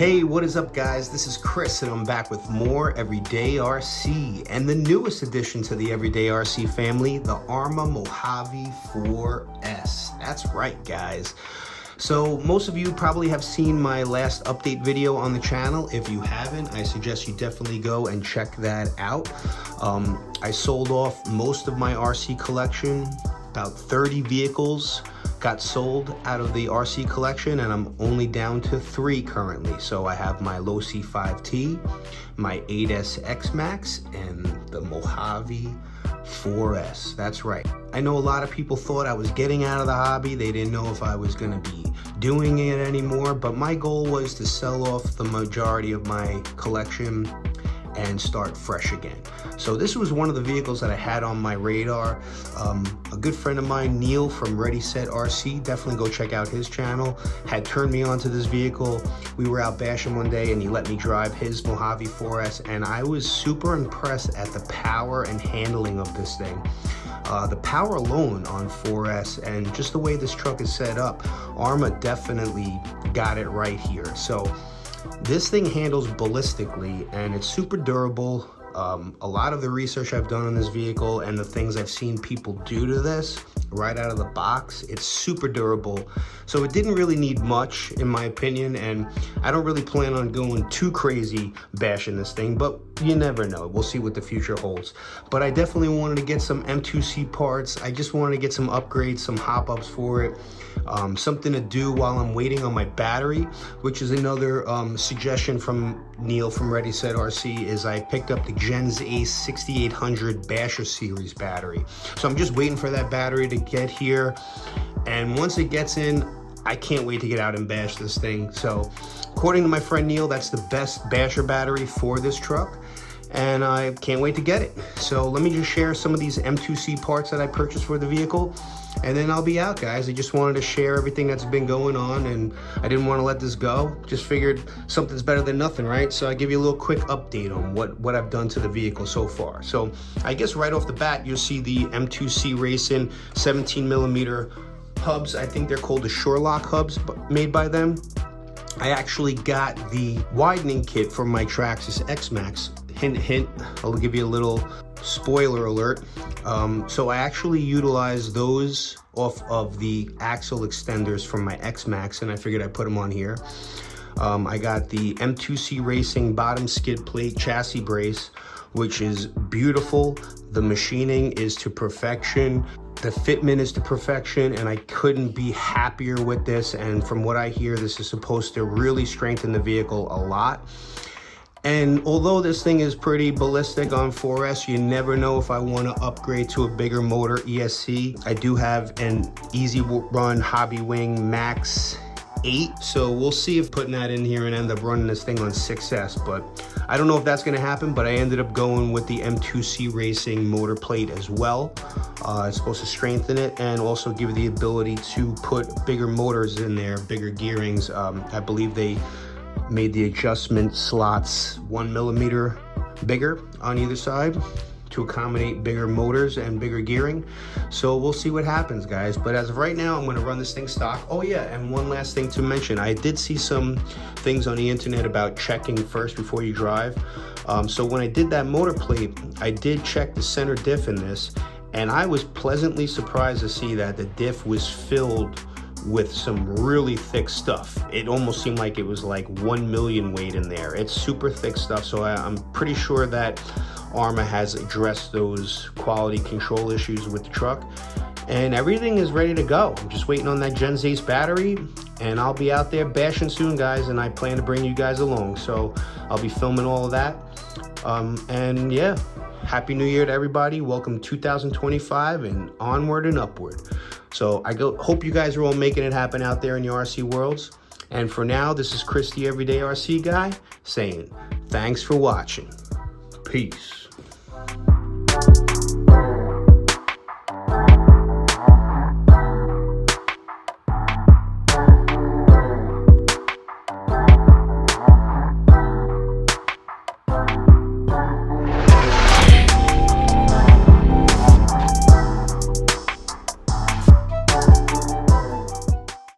Hey, what is up guys? This is Chris and I'm back with more Everyday RC and the newest addition to the Everyday RC family, the Arrma Mojave 4S. That's right guys. So most of you probably have seen my last update video on the channel. If you haven't, I suggest you definitely go and check that out. I sold off most of my RC collection, about 30 vehicles got sold out of the RC collection, and I'm only down to 3 currently. So I have my Low C5T, my 8S Max, and the Mojave 4S. That's right. I know a lot of people thought I was getting out of the hobby. They didn't know if I was going to be doing it anymore, but my goal was to sell off the majority of my collection and start fresh again. So this was one of the vehicles that I had on my radar. A good friend of mine, Neil from Ready Set RC, definitely go check out his channel, had turned me on to this vehicle. We were out bashing one day and he let me drive his Mojave 4S, and I was super impressed at the power and handling of this thing. The power alone on 4S and just the way this truck is set up, Arrma definitely got it right here. So this thing handles ballistically and it's super durable. A lot of the research I've done on this vehicle and the things I've seen people do to this right out of the box, it's super durable. So it didn't really need much in my opinion, and I don't really plan on going too crazy bashing this thing, but you never know. We'll see what the future holds. But I definitely wanted to get some M2C parts. I just wanted to get some upgrades, some hop-ups for it. Something to do while I'm waiting on my battery, which is another suggestion from Neil from Ready Set RC, is I picked up the Gens Ace 6800 Basher series battery. So I'm just waiting for that battery to get here, and once it gets in, I can't wait to get out and bash this thing. So according to my friend Neil, that's the best basher battery for this truck, and I can't wait to get it. So let me just share some of these M2C parts that I purchased for the vehicle, and then I'll be out guys. I just wanted to share everything that's been going on, and I didn't want to let this go. Just figured something's better than nothing, right? So I give you a little quick update on what I've done to the vehicle so far. So I guess right off the bat, you'll see the M2C RACING 17mm hubs. I think they're called the SURELOC hubs, made by them. I actually got the widening kit from my Traxxas X-Max. Hint, hint, I'll give you a little spoiler alert. So I actually utilized those off of the axle extenders from my X-Max, and I figured I'd put them on here. I got the M2C RACING bottom skid plate chassis brace, which is beautiful. The machining is to perfection. The fitment is to perfection, and I couldn't be happier with this. And from what I hear, this is supposed to really strengthen the vehicle a lot. And although this thing is pretty ballistic on 4S, you never know if I want to upgrade to a bigger motor ESC. I do have an Easy Run Hobby Wing Max 8, so we'll see if putting that in here and end up running this thing on 6S, but I don't know if that's going to happen. But I ended up going with the M2C RACING motor plate as well. It's supposed to strengthen it and also give you the ability to put bigger motors in there, bigger gearings. I believe they made the adjustment slots 1mm bigger on either side to accommodate bigger motors and bigger gearing. So we'll see what happens guys, but as of right now, I'm going to run this thing stock. Oh yeah, and one last thing to mention, I did see some things on the internet about checking first before you drive. So when I did that motor plate, I did check the center diff in this, and I was pleasantly surprised to see that the diff was filled with some really thick stuff. It almost seemed like it was like 1 million weight in there. It's super thick stuff, so I'm pretty sure that Arrma has addressed those quality control issues with the truck, and everything is ready to go. I'm just waiting on that Gens Ace battery, and I'll be out there bashing soon guys, and I plan to bring you guys along. So I'll be filming all of that. And yeah, Happy New Year to everybody. Welcome 2025 and onward and upward. So I hope you guys are all making it happen out there in your RC worlds. And for now, this is Chris, the Everyday RC Guy, saying thanks for watching. Peace.